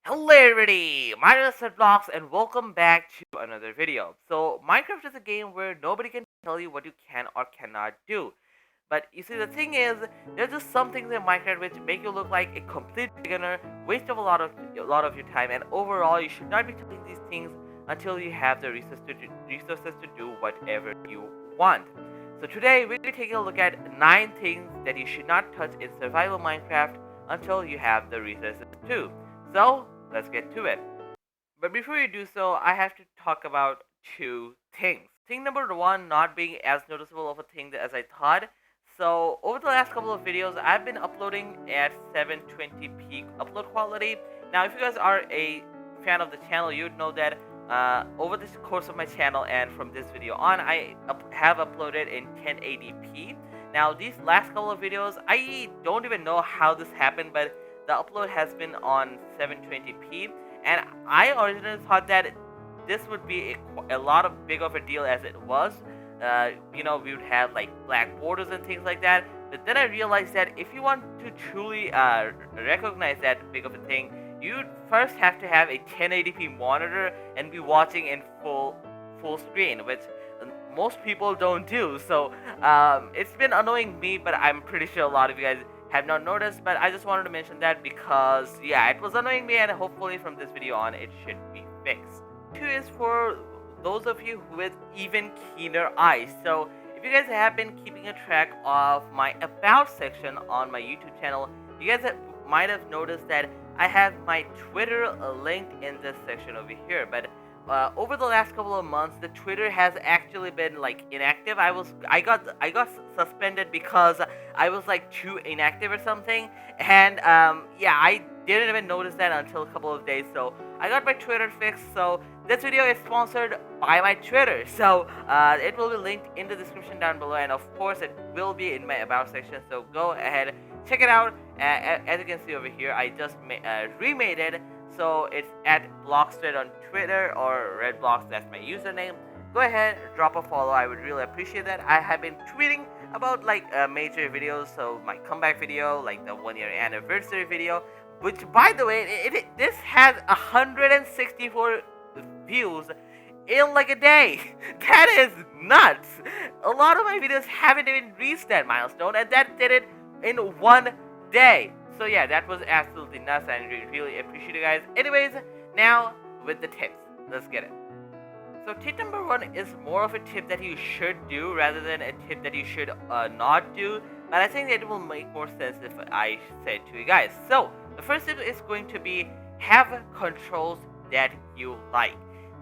Hello everybody, my name is RedBlockss and welcome back to another video. So Minecraft is a game where nobody can tell you what you can or cannot do. But you see the thing is, there's just some things in Minecraft which make you look like a complete beginner, waste of a lot of your time, and overall you should not be doing these things until you have the resources to do whatever you want. So today we're taking a look at 9 things that you should not touch in survival Minecraft until you have the resources too. So let's get to it. But before we do so, I have to talk about 2 things. Thing number 1, not being as noticeable of a thing as I thought. So over the last couple of videos, I've been uploading at 720p upload quality. Now, if you guys are a fan of the channel, you'd know that over this course of my channel and from this video on, I have uploaded in 1080p. Now, these last couple of videos, I don't even know how this happened, but the upload has been on 720p, and I originally thought that this would be a lot of big of a deal as it was. We would have like black borders and things like that. But then I realized that if you want to truly recognize that big of a thing, you'd first have to have a 1080p monitor and be watching in full screen, which most people don't do. So it's been annoying me, but I'm pretty sure a lot of you guys have not noticed. But I just wanted to mention that because yeah, it was annoying me, and hopefully from this video on it should be fixed. 2 is for those of you with even keener eyes. So if you guys have been keeping a track of my about section on my YouTube channel, you guys might have noticed that I have my Twitter linked in this section over here. But over the last couple of months, the Twitter has actually been like inactive. I got suspended because I was like too inactive or something, and yeah, I didn't even notice that until a couple of days. So I got my Twitter fixed. So this video is sponsored by my Twitter. So it will be linked in the description down below, and of course it will be in my about section. So go ahead, check it out. As you can see over here, I just remade it. So it's at RedBlockss on Twitter, or RedBlockss, that's my username. Go ahead, drop a follow, I would really appreciate that. I have been tweeting about like major videos, so my comeback video, like the 1-year anniversary video, which by the way, this has 164 views in like a day. That is nuts. A lot of my videos haven't even reached that milestone, and that did it in 1 day. So yeah, that was absolutely nuts, and I really appreciate you guys. Anyways, now with the tips, let's get it. So tip number 1 is more of a tip that you should do rather than a tip that you should not do. But I think that it will make more sense if I say it to you guys. So the first tip is going to be have controls that you like.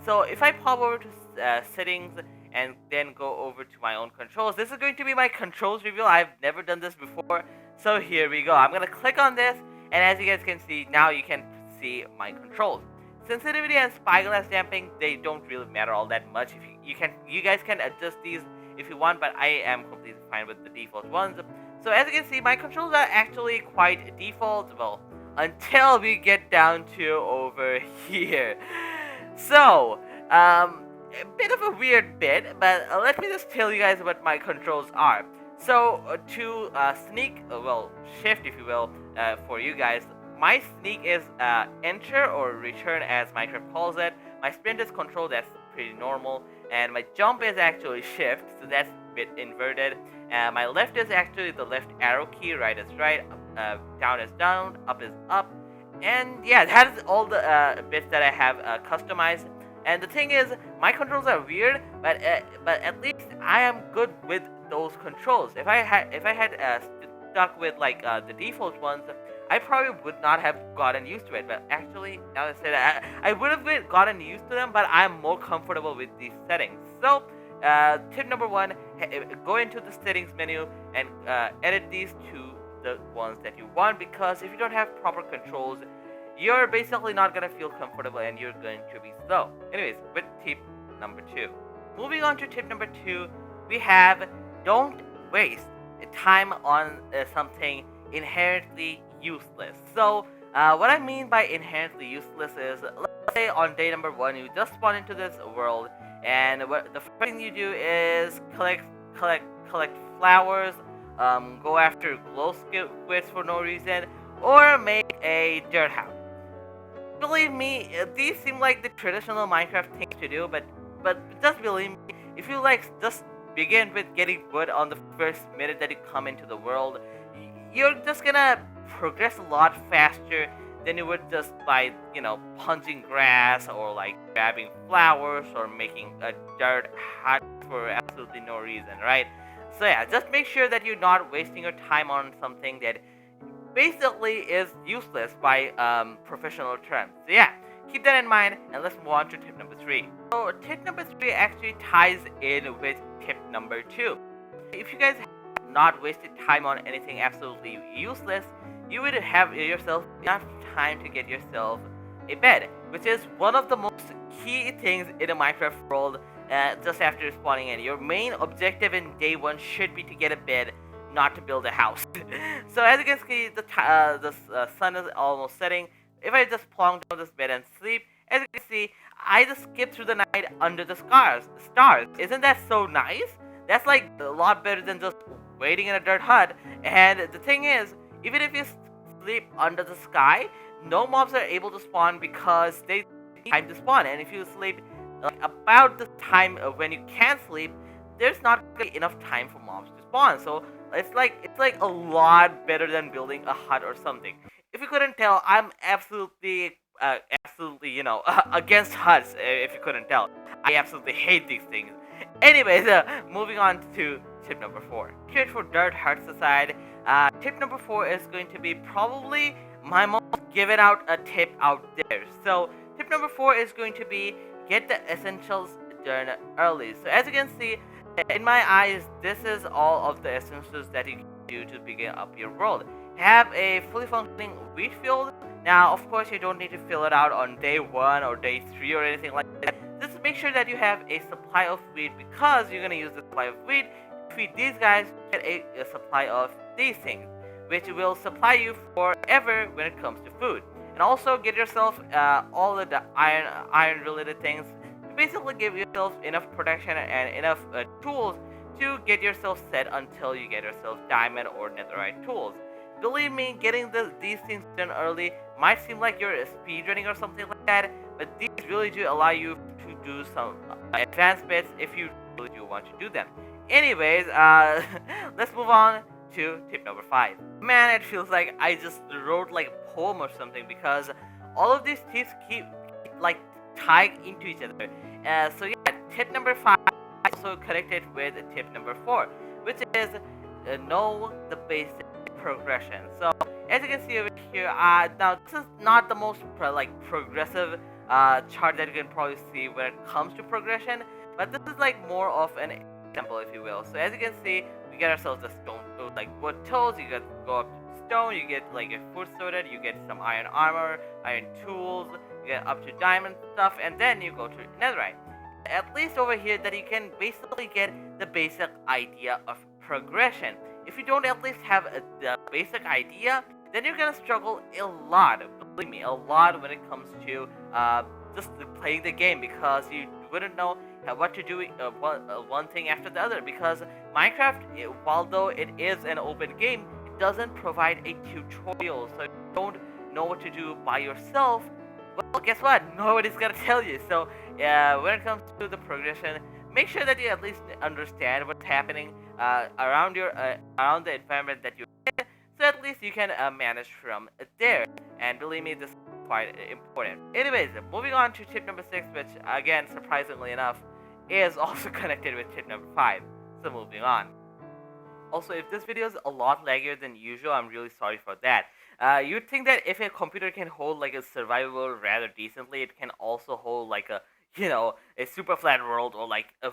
So if I pop over to settings and then go over to my own controls, this is going to be my controls review. I've never done this before. So here we go. I'm going to click on this, and as you guys can see, now you can see my controls. Sensitivity and spyglass damping, they don't really matter all that much. If you guys can adjust these if you want, but I am completely fine with the default ones. So as you can see, my controls are actually quite default, well, until we get down to over here. So, a bit of a weird bit, but let me just tell you guys what my controls are. So to sneak, shift if you will, for you guys, my sneak is enter or return as Minecraft calls it. My sprint is control, that's pretty normal, and my jump is actually shift, so that's a bit inverted. My left is actually the left arrow key, right is right, down is down, up is up, and yeah, that is all the bits that I have customized. And the thing is, my controls are weird, but at least I am good with those controls. If I had stuck with like the default ones, I probably would not have gotten used to it. But actually, now that I say that, I would have gotten used to them, but I'm more comfortable with these settings. So tip number 1, go into the settings menu and edit these to the ones that you want, because if you don't have proper controls, you're basically not gonna feel comfortable and you're going to be slow. Anyways, with tip number 2. Moving on to tip number 2, we have don't waste time on something inherently useless. So what I mean by inherently useless is, let's say on day number 1 you just spawn into this world, and the first thing you do is collect flowers, go after glow squids for no reason, or make a dirt house. believe me, these seem like the traditional Minecraft things to do, but just believe me, if you like just begin with getting wood on the first minute that you come into the world, you're just gonna progress a lot faster than you would just by, punching grass or like grabbing flowers or making a dirt hut for absolutely no reason, right? So yeah, just make sure that you're not wasting your time on something that basically is useless by professional terms. So yeah, keep that in mind, and let's move on to tip number 3. So tip number 3 actually ties in with tip number 2. If you guys have not wasted time on anything absolutely useless, you would have yourself enough time to get yourself a bed, which is one of the most key things in a Minecraft world. Just after spawning in, your main objective in day 1 should be to get a bed, not to build a house. So as you can see, the sun is almost setting. If I just plonk down this bed and sleep, as you can see, I just skip through the night under the stars. Isn't that so nice? That's like a lot better than just waiting in a dirt hut. And the thing is, even if you sleep under the sky, no mobs are able to spawn because they need time to spawn. And if you sleep like about the time when you can sleep, there's not really enough time for mobs to spawn. So it's like a lot better than building a hut or something. If you couldn't tell, I'm absolutely against huts. If you couldn't tell, I absolutely hate these things. Anyways, moving on to tip number 4. Here for dirt huts aside, tip number 4 is going to be probably my most given out a tip out there. So tip number 4 is going to be get the essentials done early. So as you can see, in my eyes, this is all of the essentials that you can do to begin up your world. Have a fully functioning wheat field. Now, of course, you don't need to fill it out on day 1 or day 3 or anything like that. Just make sure that you have a supply of wheat, because you're going to use the supply of wheat to feed these guys, get a supply of these things, which will supply you forever when it comes to food. And also get yourself all of the iron related things to basically give yourself enough protection and enough tools to get yourself set until you get yourself diamond or netherite tools. Believe me, getting these things done early might seem like you're speedrunning or something like that, but these really do allow you to do some advanced bits if you really do want to do them. Anyways, let's move on to tip number 5. Man, it feels like I just wrote like a poem or something, because all of these tips keep like tying into each other. So yeah, tip number 5 is also connected with tip number 4, which is know the basic progression. So as you can see over here, now this is not the most progressive chart that you can probably see when it comes to progression, but this is like more of an example, if you will. So as you can see, we get ourselves the stone, like wood tools. You go up to stone, you get like a food sorted, you get some iron armor, iron tools, you get up to diamond stuff, and then you go to netherite. At least over here, that you can basically get the basic idea of progression. If you don't at least have the basic idea, then you're gonna struggle a lot. Believe me, a lot when it comes to just playing the game, because you wouldn't know what to do one thing after the other. Because Minecraft, although it is an open game, it doesn't provide a tutorial. So if you don't know what to do by yourself, well, guess what? Nobody's gonna tell you. So when it comes to the progression, make sure that you at least understand what's happening around the environment that you're in, so at least you can manage from there. And believe me, this is quite important. Anyways, moving on to tip number 6, which again, surprisingly enough, is also connected with tip number 5. So moving on. Also, if this video is a lot laggier than usual, I'm really sorry for that. You'd think that if a computer can hold like a survival world rather decently, it can also hold like a super flat world, or like a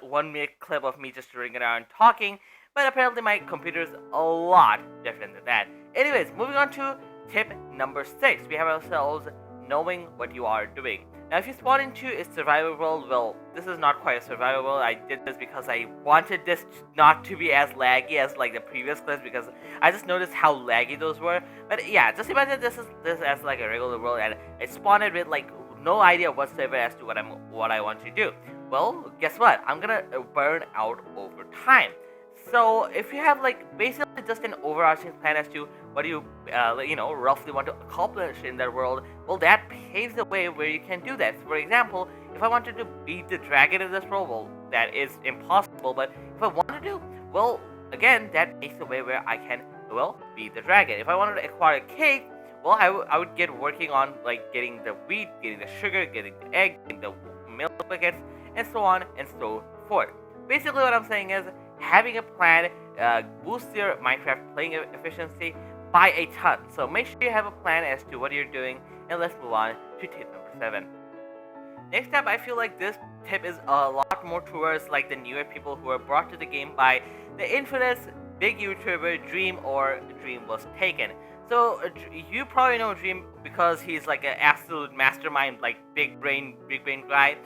1 minute clip of me just running around talking. But apparently my computer is a lot different than that. Anyways, moving on to tip number 6. We have ourselves knowing what you are doing. Now, if you spawn into a survival world, well, this is not quite a survival world. I did this because I wanted this not to be as laggy as like the previous clips, because I just noticed how laggy those were. But yeah, just imagine this as like a regular world, and I spawned it with like no idea whatsoever as to what I want to do. Well, guess what? I'm gonna burn out over time. So if you have like basically just an overarching plan as to what you roughly want to accomplish in that world, well, that paves the way where you can do that. For example, if I wanted to beat the dragon in this world, well, that is impossible. But if I wanted to, well, again, that makes the way where I can, well, beat the dragon. If I wanted to acquire a cake, well, I would get working on like getting the wheat, getting the sugar, getting the egg, getting the milk packets, and so on and so forth. Basically, what I'm saying is having a plan boosts your Minecraft playing efficiency by a ton. So make sure you have a plan as to what you're doing, and let's move on to tip number 7. Next up, I feel like this tip is a lot more towards like the newer people who are brought to the game by the infamous big YouTuber Dream, or Dream Was Taken. So you probably know Dream because he's like an absolute mastermind, like big brain guy.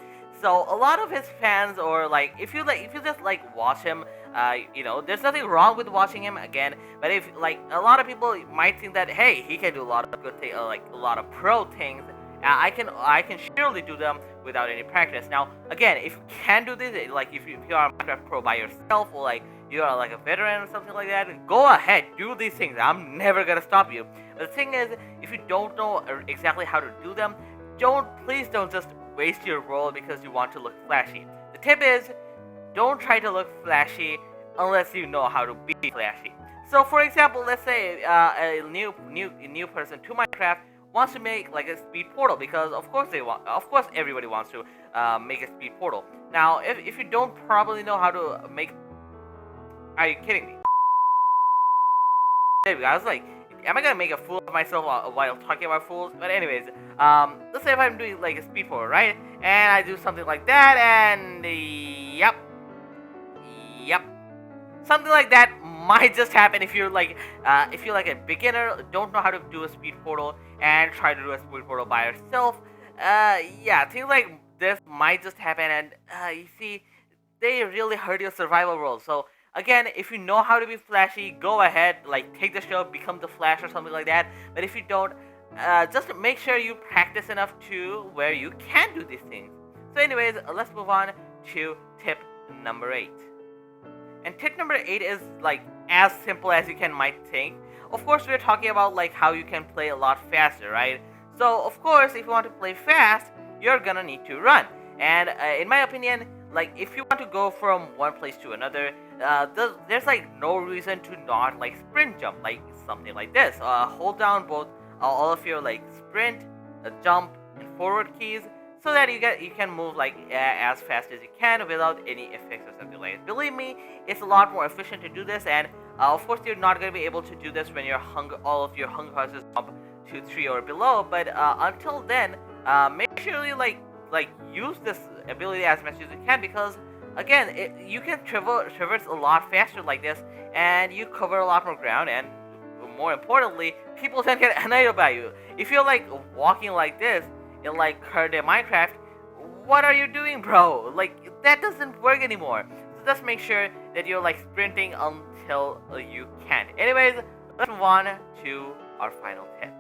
So a lot of his fans, or like if you just like watch him, there's nothing wrong with watching him again. But if like a lot of people might think that, hey, he can do a lot of good things, like a lot of pro things. I can surely do them without any practice. Now, again, if you can do this, like if you are a Minecraft pro by yourself, or like you are like a veteran or something like that, go ahead, do these things. I'm never gonna stop you. But the thing is, if you don't know exactly how to do them, please don't just waste your world because you want to look flashy. The tip is, don't try to look flashy unless you know how to be flashy. So, for example, let's say a new person to Minecraft wants to make like a speed portal, because of course everybody wants to make a speed portal. Now, if you don't probably know how to make, are you kidding me? There we go. I was like, am I gonna make a fool of myself while talking about fools? But anyways, let's say if I'm doing like a speed portal, right? And I do something like that, and yep, something like that might just happen if you're like a beginner, don't know how to do a speed portal, and try to do a speed portal by yourself. Things like this might just happen, and you see, they really hurt your survival world. So again, if you know how to be flashy, go ahead, like take the show, become the Flash or something like that. But if you don't, just make sure you practice enough to where you can do these things. So anyways, let's move on to tip number 8. And tip number 8 is like as simple as you might think. Of course, we're talking about like how you can play a lot faster, right? So of course, if you want to play fast, you're gonna need to run. And in my opinion, like if you want to go from one place to another, there's like no reason to not like sprint jump, like something like this. Hold down both all of your like sprint, jump, and forward keys, so that you can move like as fast as you can without any effects or something like that. Believe me, it's a lot more efficient to do this, and of course you're not going to be able to do this when all of your hunger horses jump to 3 or below. But until then, make sure you like use this ability as much as you can, because again, you can traverse a lot faster like this, and you cover a lot more ground, and more importantly, people don't get annoyed by you. If you're like walking like this in like current day Minecraft, what are you doing, bro? Like that doesn't work anymore. So just make sure that you're like sprinting until you can. Anyways, let's move on to our final tip.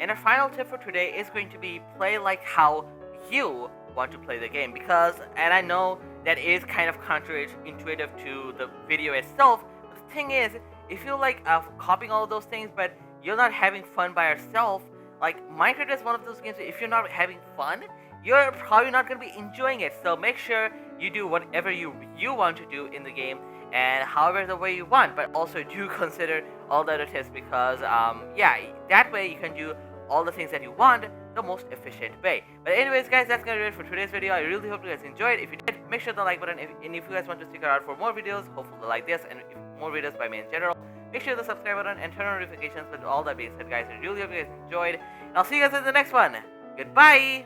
And our final tip for today is going to be play like how you want to play the game, because, and I know that is kind of counterintuitive to the video itself, but the thing is, if you like copying all of those things but you're not having fun by yourself, like Minecraft is one of those games that if you're not having fun, you're probably not going to be enjoying it. So make sure you do whatever you want to do in the game, and however the way you want, but also do consider all the other tips, because that way you can do all the things that you want the most efficient way. But anyways, guys, that's gonna do it for today's video. I really hope you guys enjoyed. If you did, make sure to like button, and if you guys want to stick around for more videos, hopefully like this, and more videos by me in general, make sure to subscribe button and turn on notifications. With all that being said, guys, I really hope you guys enjoyed, and I'll see you guys in the next one. Goodbye.